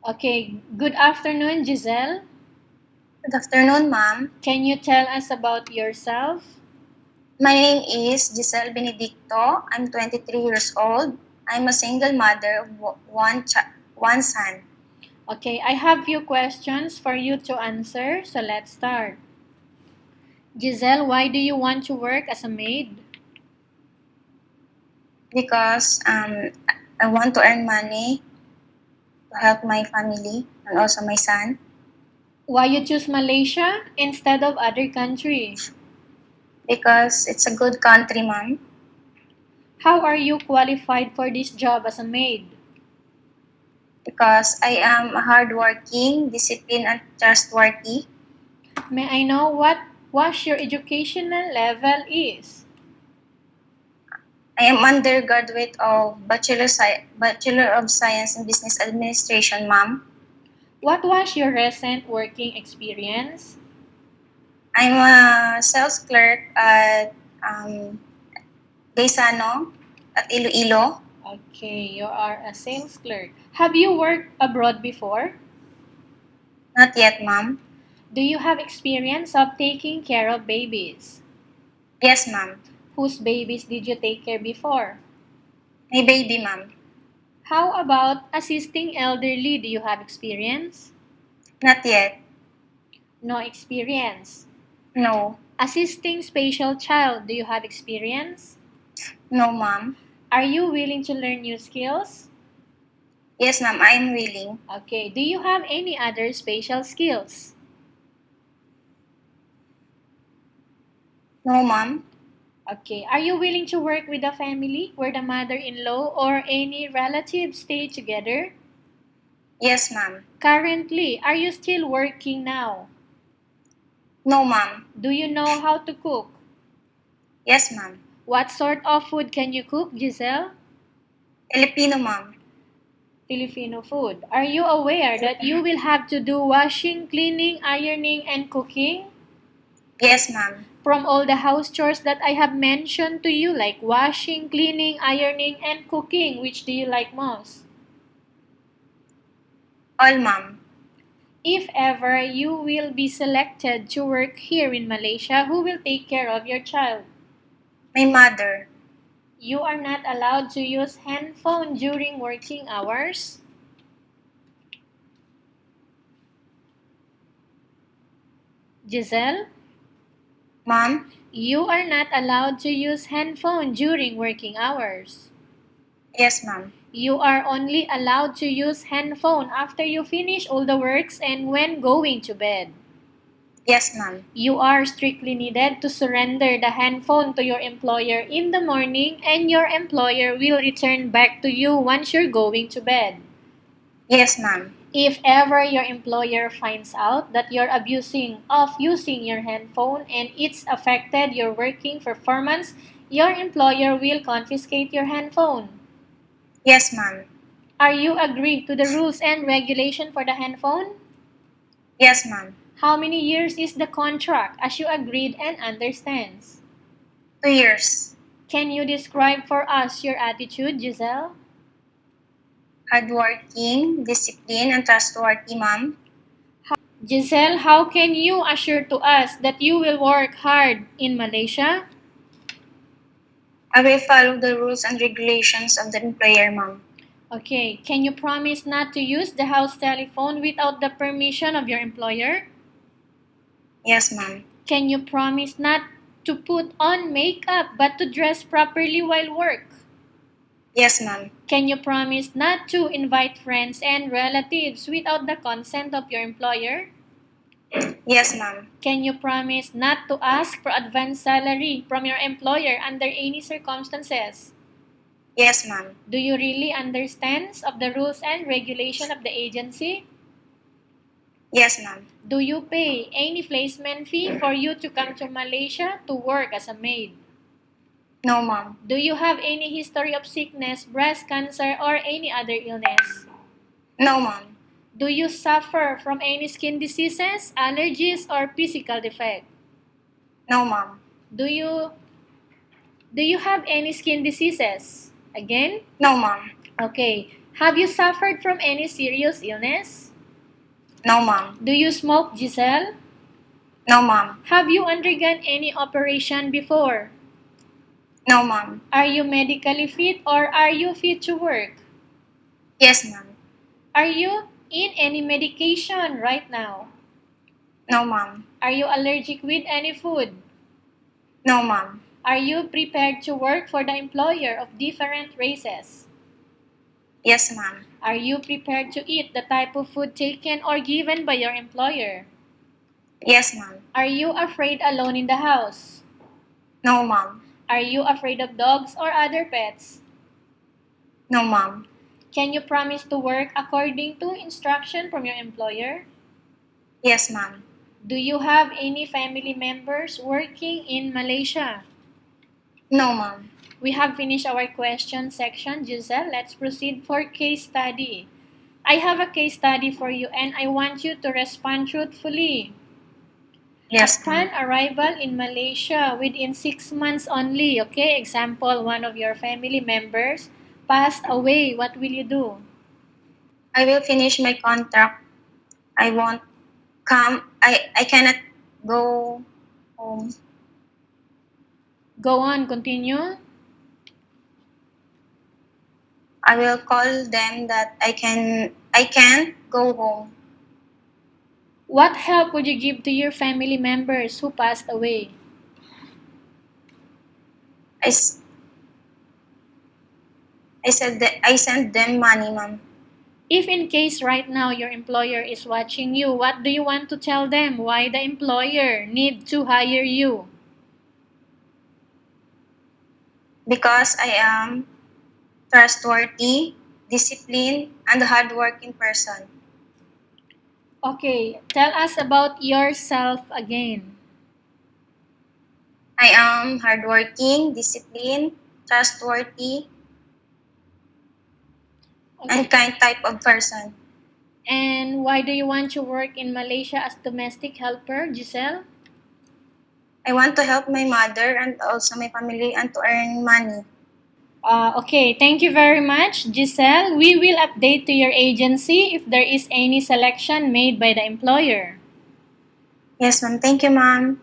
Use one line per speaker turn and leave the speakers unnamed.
Okay, good afternoon, Giselle.
Good afternoon, ma'am.
Can you tell us about yourself?
My name is Jezil Benedicto. I'm 23 years old. I'm a single mother of one son.
Okay, I have few questions for you to answer, so let's start. Giselle, why do you want to work as a maid?
Because I want to earn money to help my family and also my son.
Why you choose Malaysia instead of other country?
Because it's a good country, ma'am.
How are you qualified for this job as a maid?
Because I am hardworking, disciplined, and trustworthy.
May I know what your educational level is?
I am undergraduate of Bachelor of Science in Business Administration, ma'am.
What was your recent working experience?
I'm a sales clerk at Gaisano at Iloilo.
Okay, you are a sales clerk. Have you worked abroad before?
Not yet, ma'am.
Do you have experience of taking care of babies?
Yes, ma'am.
Whose babies did you take care before?
My baby, ma'am.
How about assisting elderly? Do you have experience?
Not yet.
No experience.
No.
Assisting special child, do you have experience?
No, ma'am.
Are you willing to learn new skills?
Yes, ma'am. I'm willing.
Okay, do you have any other special skills?
No, ma'am.
Okay, are you willing to work with a family where the mother-in-law or any relatives stay together?
Yes, ma'am.
Currently, are you still working now?
No, ma'am.
Do you know how to cook?
Yes, ma'am.
What sort of food can you cook, Giselle?
Filipino, ma'am.
Filipino food. Are you aware that you will have to do washing, cleaning, ironing, and cooking?
Yes, ma'am.
From all the house chores that I have mentioned to you, like washing, cleaning, ironing, and cooking, which do you like most?
All, ma'am.
If ever you will be selected to work here in Malaysia, who will take care of your child?
My mother.
You are not allowed to use handphone during working hours. Giselle,
Ma'am.
you are not allowed to use handphone during working hours.
Yes, ma'am.
You are only allowed to use handphone after you finish all the works and when going to bed.
Yes, ma'am.
You are strictly needed to surrender the handphone to your employer in the morning and your employer will return back to you once you're going to bed.
Yes, ma'am.
If ever your employer finds out that you're abusing of using your handphone and it's affected your working performance, your employer will confiscate your handphone.
Yes, ma'am.
Are you agree to the rules and regulation for the handphone?
Yes, ma'am.
How many years is the contract as you agreed and understands?
2 years.
Can you describe for us your attitude, Giselle?
Hardworking, disciplined, and trustworthy, ma'am.
Giselle, how can you assure to us that you will work hard in Malaysia?
I will follow the rules and regulations of the employer, ma'am.
Okay, can you promise not to use the house telephone without the permission of your employer?
Yes, ma'am.
Can you promise not to put on makeup but to dress properly while work?
Yes, ma'am.
Can you promise not to invite friends and relatives without the consent of your employer?
Yes, ma'am.
Can you promise not to ask for advance salary from your employer under any circumstances?
Yes, ma'am.
Do you really understand of the rules and regulation of the agency?
Yes, ma'am.
Do you pay any placement fee for you to come to Malaysia to work as a maid?
No, ma'am.
Do you have any history of sickness, breast cancer, or any other illness?
No, ma'am.
Do you suffer from any skin diseases, allergies, or physical defect?
No, ma'am.
Do you do you have any skin diseases? Again?
No, ma'am.
Okay. Have you suffered from any serious illness?
No, ma'am.
Do you smoke, Jezil?
No, ma'am.
Have you undergone any operation before?
No, ma'am.
Are you medically fit or are you fit to work?
Yes, ma'am.
Are you in any medication right now?
No, ma'am.
Are you allergic with any food?
No, ma'am.
Are you prepared to work for the employer of different races?
Yes, ma'am.
Are you prepared to eat the type of food taken or given by your employer?
Yes, ma'am.
Are you afraid alone in the house?
No, ma'am.
Are you afraid of dogs or other pets?
No, ma'am.
Can you promise to work according to instruction from your employer?
Yes, ma'am.
Do you have any family members working in Malaysia?
No, ma'am.
We have finished our question section, Giselle. Let's proceed for case study. I have a case study for you and I want you to respond truthfully.
Yes,
Upon
ma'am.
arrival in Malaysia within 6 months only, okay? Example, one of your family members passed away. What will you do?
I will finish my contract. I won't come. I cannot go home.
Go on, continue.
I will call them that I can't go home.
What help would you give to your family members who passed away?
I, s- I said that I sent them money, ma'am.
If in case right now your employer is watching you, what do you want to tell them? Why the employer need to hire you?
Because I am trustworthy, disciplined, and a hardworking person.
Okay, tell us about yourself again.
I am hardworking, disciplined, trustworthy,
Okay.
and kind type of person.
And why do you want to work in Malaysia as domestic helper, Giselle?
I want to help my mother and also my family and to earn money.
Okay, thank you very much, Giselle. We will update to your agency if there is any selection made by the employer.
Yes, ma'am. Thank you, ma'am.